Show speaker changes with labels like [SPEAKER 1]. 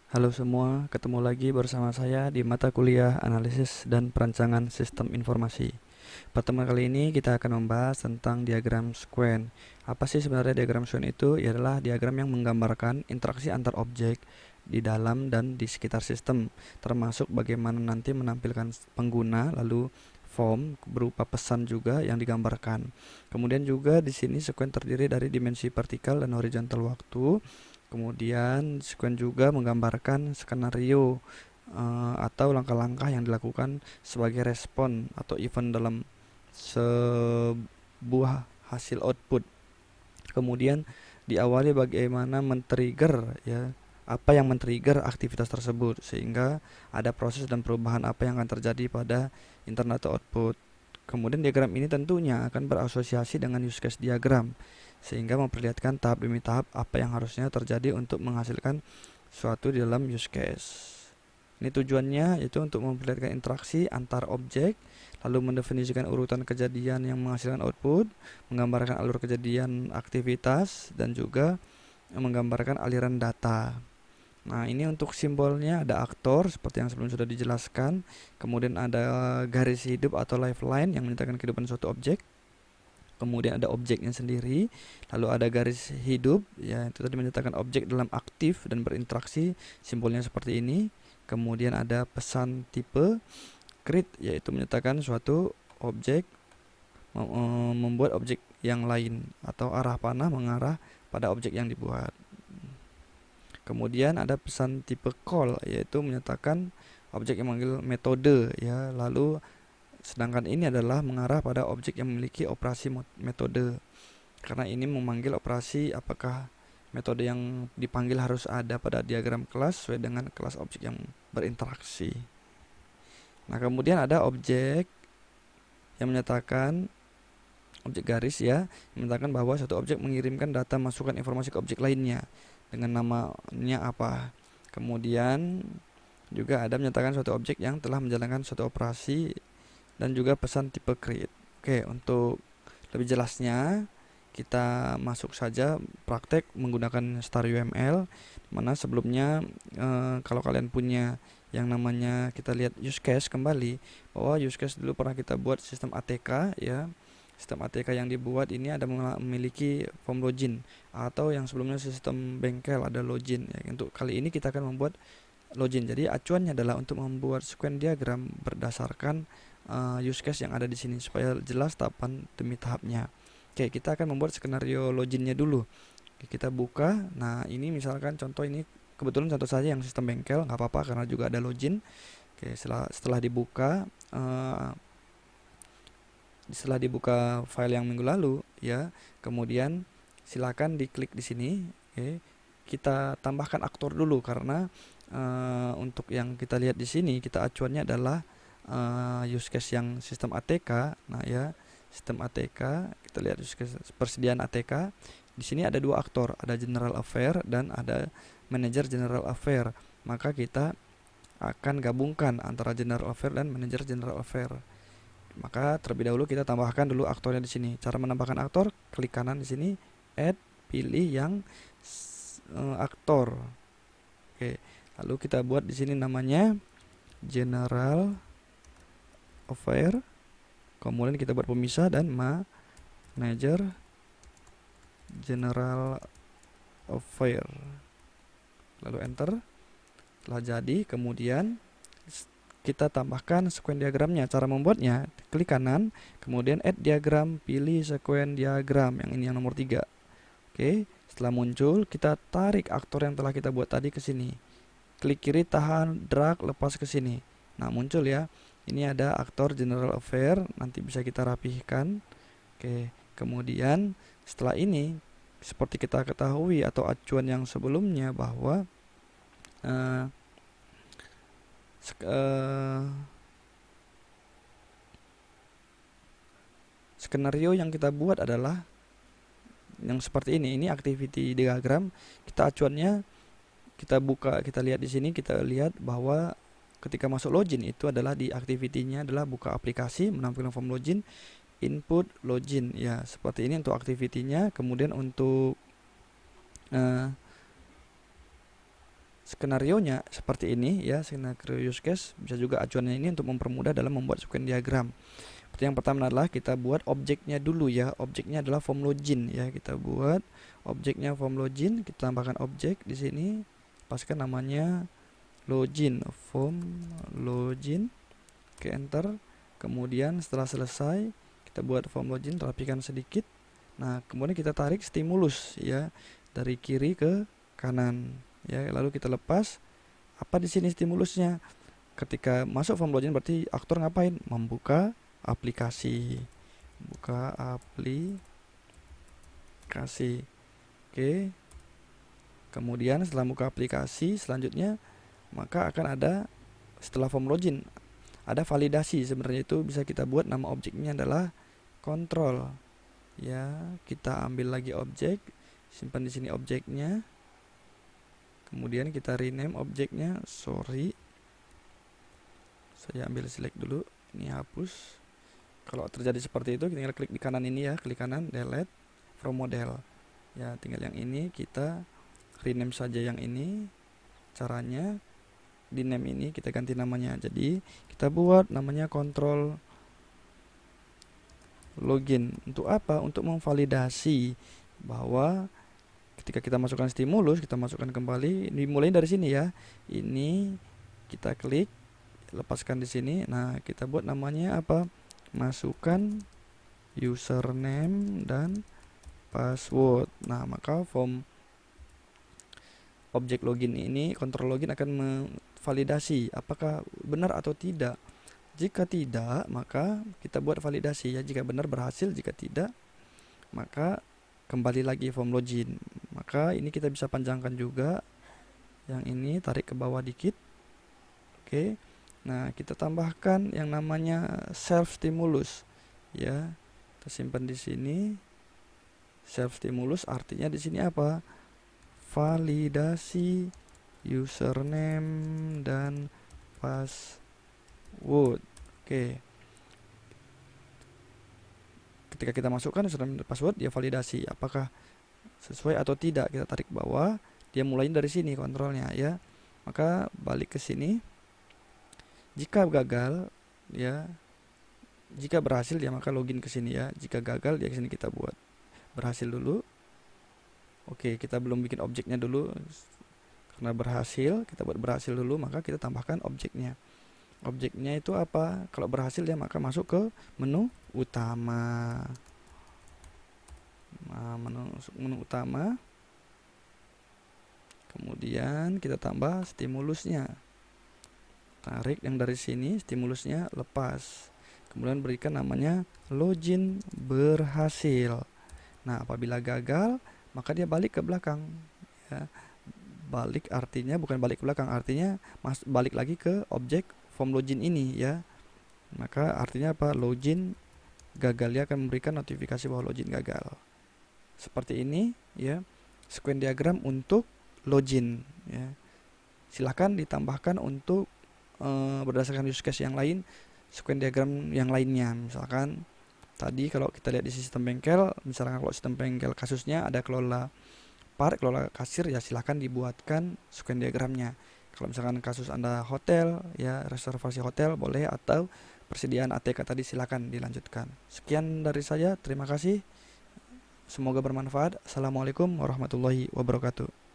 [SPEAKER 1] Halo semua, ketemu lagi bersama saya di mata kuliah Analisis dan Perancangan Sistem Informasi. Pertemuan kali ini kita akan membahas tentang diagram sequen. Apa sih sebenarnya diagram sequen itu? Ia adalah diagram yang menggambarkan interaksi antar objek di dalam dan di sekitar sistem, termasuk bagaimana nanti menampilkan pengguna, lalu form berupa pesan juga yang digambarkan. Kemudian juga di sini sequen terdiri dari dimensi vertikal dan horizontal waktu. Kemudian sequen juga menggambarkan skenario atau langkah-langkah yang dilakukan sebagai respon atau event dalam sebuah hasil output. Kemudian diawali bagaimana men-trigger ya, apa yang men-trigger aktivitas tersebut sehingga ada proses dan perubahan apa yang akan terjadi pada input atau output. Kemudian diagram ini tentunya akan berasosiasi dengan use case diagram sehingga memperlihatkan tahap demi tahap apa yang harusnya terjadi untuk menghasilkan suatu di dalam use case. Ini tujuannya yaitu untuk memperlihatkan interaksi antar objek, lalu mendefinisikan urutan kejadian yang menghasilkan output, menggambarkan alur kejadian aktivitas, dan juga menggambarkan aliran data. Nah, ini untuk simbolnya ada aktor seperti yang sebelum sudah dijelaskan, kemudian ada garis hidup atau lifeline yang menyatakan kehidupan suatu objek. Kemudian ada objeknya sendiri, lalu ada garis hidup, ya itu tadi menyatakan objek dalam aktif dan berinteraksi, simbolnya seperti ini. Kemudian ada pesan tipe create, yaitu menyatakan suatu objek membuat objek yang lain atau arah panah mengarah pada objek yang dibuat. Kemudian ada pesan tipe call, yaitu menyatakan objek yang memanggil metode ya. Lalu sedangkan ini adalah mengarah pada objek yang memiliki operasi metode. Karena ini memanggil operasi apakah metode yang dipanggil harus ada pada diagram kelas sesuai dengan kelas objek yang berinteraksi. Nah, kemudian ada objek yang menyatakan objek garis ya, yang menyatakan bahwa satu objek mengirimkan data masukan informasi ke objek lainnya dengan namanya apa. Kemudian juga ada menyatakan suatu objek yang telah menjalankan suatu operasi dan juga pesan tipe create. Oke, untuk lebih jelasnya kita masuk saja praktek menggunakan Star UML, mana sebelumnya kalau kalian punya yang namanya, kita lihat use case kembali, bahwa use case dulu pernah kita buat sistem ATK ya. Sistem ATK yang dibuat ini ada memiliki form login, atau yang sebelumnya sistem bengkel ada login ya. Untuk kali ini kita akan membuat login. Jadi acuannya adalah untuk membuat sequence diagram berdasarkan use case yang ada di sini supaya jelas tahapan demi tahapnya. Oke, kita akan membuat skenario loginnya dulu. Oke, kita buka. Nah, ini misalkan contoh ini kebetulan contoh saja yang sistem bengkel, nggak apa-apa karena juga ada login. Oke, setelah dibuka file yang minggu lalu ya, kemudian silakan diklik di sini. Oke, kita tambahkan aktor dulu karena untuk yang kita lihat di sini kita acuannya adalah use case yang sistem ATK. Nah ya, sistem ATK kita lihat use case persediaan ATK. Di sini ada dua aktor, ada general affair dan ada manager general affair. Maka kita akan gabungkan antara general affair dan manager general affair. Maka terlebih dahulu kita tambahkan dulu aktornya di sini. Cara menambahkan aktor, klik kanan di sini, add, pilih yang aktor. Oke, lalu kita buat di sini namanya general affair. Kemudian kita buat pemisah dan manager general affair. Lalu enter. Telah jadi, kemudian kita tambahkan sequence diagramnya. Cara membuatnya, klik kanan, kemudian add diagram, pilih sequence diagram, yang ini yang nomor 3. Oke, setelah muncul, kita tarik aktor yang telah kita buat tadi ke sini. Klik kiri, tahan, drag, lepas ke sini. Nah, muncul ya. Ini ada aktor general affair, nanti bisa kita rapihkan. Oke, kemudian setelah ini, seperti kita ketahui atau acuan yang sebelumnya bahwa skenario yang kita buat adalah yang seperti ini. Ini activity diagram. Kita acuannya kita buka, kita lihat di sini, kita lihat bahwa ketika masuk login itu adalah di activity-nya adalah buka aplikasi, menampilkan form login, input login ya, seperti ini untuk activity-nya. Kemudian untuk skenarionya seperti ini ya, skenario use case. Bisa juga acuannya ini untuk mempermudah dalam membuat sequence diagram. Yang pertama adalah kita buat objeknya dulu ya. Objeknya adalah form login ya. Kita buat objeknya form login, kita tambahkan objek di sini. Paskan namanya login, form login. Oke, enter. Kemudian setelah selesai, kita buat form login, rapikan sedikit. Nah, kemudian kita tarik stimulus ya dari kiri ke kanan ya. Lalu kita lepas. Apa di sini stimulusnya? Ketika masuk form login berarti aktor ngapain? Membuka aplikasi. Buka aplikasi. Oke. Kemudian setelah buka aplikasi, selanjutnya maka akan ada setelah form login ada validasi. Sebenarnya itu bisa kita buat nama objeknya adalah control. Ya, kita ambil lagi objek, simpan di sini objeknya. Kemudian kita rename objeknya, sorry. Saya ambil select dulu, ini hapus. Kalau terjadi seperti itu, tinggal klik di kanan ini ya, klik kanan, delete from model. Ya, tinggal yang ini kita rename saja yang ini. Caranya di name ini kita ganti namanya. Jadi kita buat namanya control login. Untuk apa? Untuk memvalidasi bahwa ketika kita masukkan stimulus, kita masukkan kembali. Dimulai dari sini ya. Ini kita klik, lepaskan di sini. Nah, kita buat namanya apa? Masukkan username dan password. Nah, maka form objek login ini, control login akan memvalidasi apakah benar atau tidak. Jika tidak, maka kita buat validasi ya. Jika benar berhasil, jika tidak, maka kembali lagi form login. Maka ini kita bisa panjangkan juga. Yang ini tarik ke bawah dikit. Oke. Nah, kita tambahkan yang namanya self stimulus ya. Kita simpan di sini. Self stimulus artinya di sini apa? Validasi username dan password. Oke. Ketika kita masukkan username dan password, dia validasi apakah sesuai atau tidak. Kita tarik bawah, dia mulai dari sini kontrolnya ya. Maka balik ke sini. Jika gagal ya, jika berhasil ya maka login ke sini ya. Jika gagal dia ke sini kita buat berhasil dulu. Oke, kita belum bikin objeknya dulu. Karena berhasil, kita buat berhasil dulu, maka kita tambahkan objeknya. Objeknya itu apa? Kalau berhasil ya maka masuk ke menu utama. Nah, menu utama. Kemudian kita tambah stimulusnya. Tarik yang dari sini, stimulusnya lepas. Kemudian berikan namanya login berhasil. Nah, apabila gagal, maka dia balik ke belakang ya. Balik artinya bukan balik ke belakang, artinya balik lagi ke objek form login ini ya. Maka artinya apa? Login gagal, ya akan memberikan notifikasi bahwa login gagal. Seperti ini ya, sequence diagram untuk login ya. Silahkan ditambahkan untuk berdasarkan use case yang lain, sequence diagram yang lainnya. Misalkan tadi kalau kita lihat di sistem bengkel, misalkan kalau sistem bengkel kasusnya ada kelola part, kelola kasir, ya silahkan dibuatkan sequence diagramnya. Kalau misalkan kasus Anda hotel ya, reservasi hotel boleh, atau persediaan ATK tadi silahkan dilanjutkan. Sekian dari saya, terima kasih, semoga bermanfaat. Assalamualaikum warahmatullahi wabarakatuh.